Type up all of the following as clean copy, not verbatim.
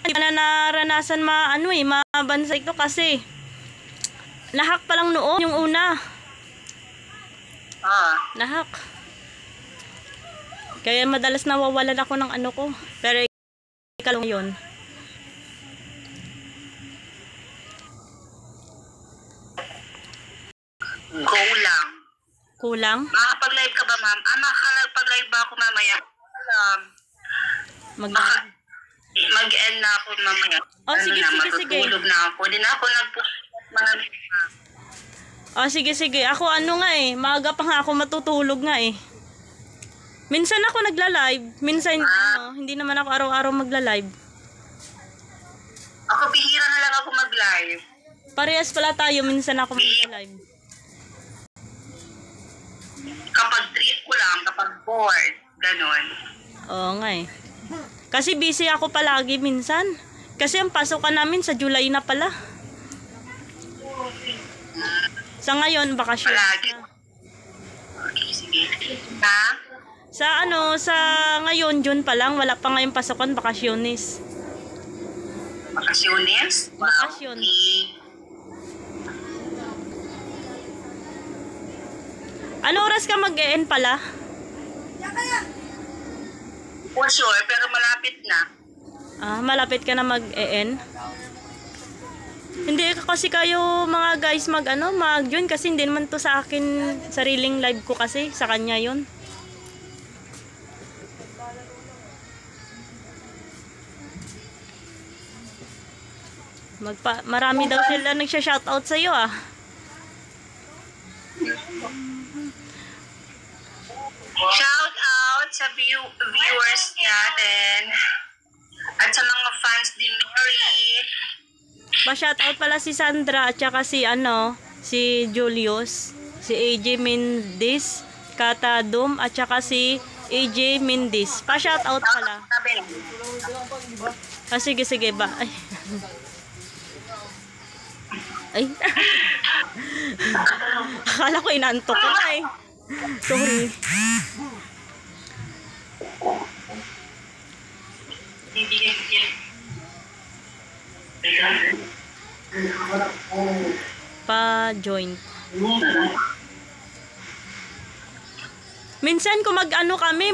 Hindi na naranasan mabansay ito kasi nahak pa lang noon yung una. Nahak. Kaya madalas nawawalan ako ng ano ko. Pero ikaw lang yun. Go lang. Kulang? Makakapag-live ka ba, ma'am? Makakapag-live ba ako mamaya? Mag-end na ako mamaya. Oh, sige. Matutulog na ako. Hindi na ako Oh, sige. Ako maaga pa nga ako matutulog nga eh. Minsan ako nagla-live. Minsan, hindi naman ako araw-araw magla-live. Ako, bihira na lang ako mag-live. Parehas pala tayo, minsan ako magla-live. Kapag trip ko lang, kapag bored, ganun. Oo nga eh. Kasi busy ako palagi minsan. Kasi ang pasokan namin sa July na pala. Sa ngayon, bakasyon palagi. na. Okay, sige. Ha? Sa ngayon, June pa lang, wala pa ngayong pasokan, bakasyonis. Bakasyones? Bakasyon. Okay. Ano oras ka mag-e-end pala? For sure, pero malapit na. Malapit ka na mag-e-end? Hindi kasi kayo mga guys mag-join kasi hindi naman to sa akin sariling live ko kasi sa kanya yun. Marami daw sila nagsha-shoutout sa iyo Shout out sa viewers natin at sa mga fans ni Mary. Pa-shoutout pala si Sandra at saka si Julius, si AJ Mendez, Kata Dum at saka si AJ Mendez. Pa-shoutout pala. Sige ba. Ay. Akala ko inantok ko na eh. Sorry. Pa-join. Minsan kung kami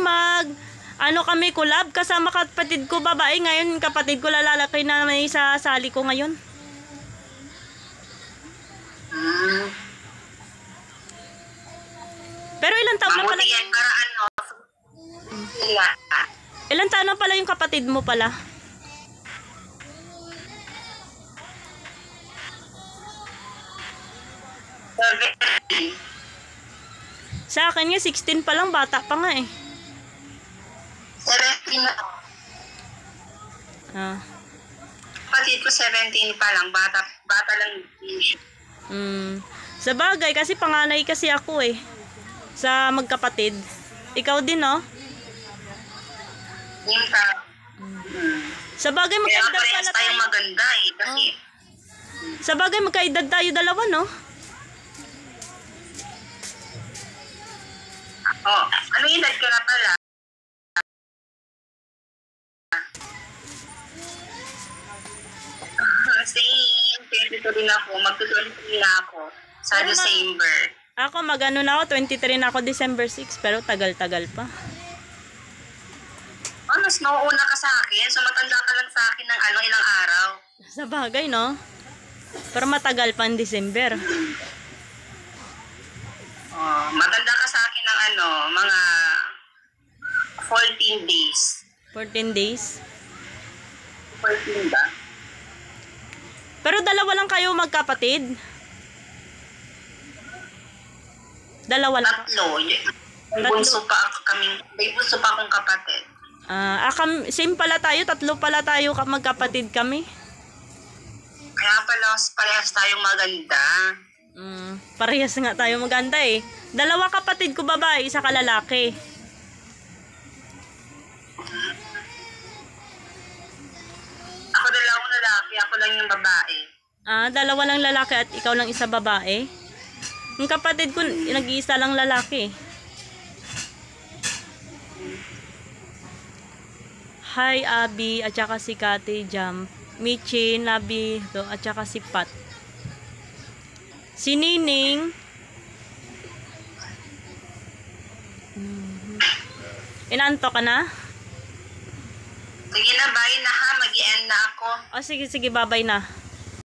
collab kasama kapatid ko babae, ngayon kapatid ko lalaki na may sasali ko ngayon. Pero ilang taon na pala ilang taon na pala yung kapatid mo pala? Sa akin nga 16 pa lang, bata pa nga eh. 17 na. Kapatid ko 17 pa lang, bata lang. Sa bagay, kasi panganay kasi ako eh. Sa magkapatid. Ikaw din, no? Yung ka. Sa bagay, magkaedad pala tayo. Maganda eh. Kasi... Sa bagay, magkaedad tayo dalawa, no? Anong edad ka na pala? Same. 22 din ako. Mag-23 na ako. Sa December. Ako, na ako. 23 na ako December 6. Pero tagal-tagal pa. Mas nauuna ka sa akin. So, matanda ka lang sa akin ng ilang araw. Sa bagay, no? Pero matagal pa ang December. Matanda ka sa akin ng mga 14 days. 14 days? 14 ba? Pero dalawa lang kayo magkapatid? Dalawa lang? Tatlo. May bunso pa akong kapatid. Same pala tayo, tatlo pala tayo magkapatid kami. Kaya pala parehas tayong maganda. Parehas nga tayo maganda eh. Dalawa kapatid ko babae, isa ka lalaki. Ako dalawang lalaki, ako lang yung babae. Dalawa lang lalaki at ikaw lang isa babae? Yung kapatid ko, nag-iisa lang lalaki. Hi Abby at saka si Kati Jam. Michin, Labi, at saka si Pat. Si Nining. Inanto ka na? Sige na, bye na ha. Mag-i-end na ako. O sige, sige, babay na.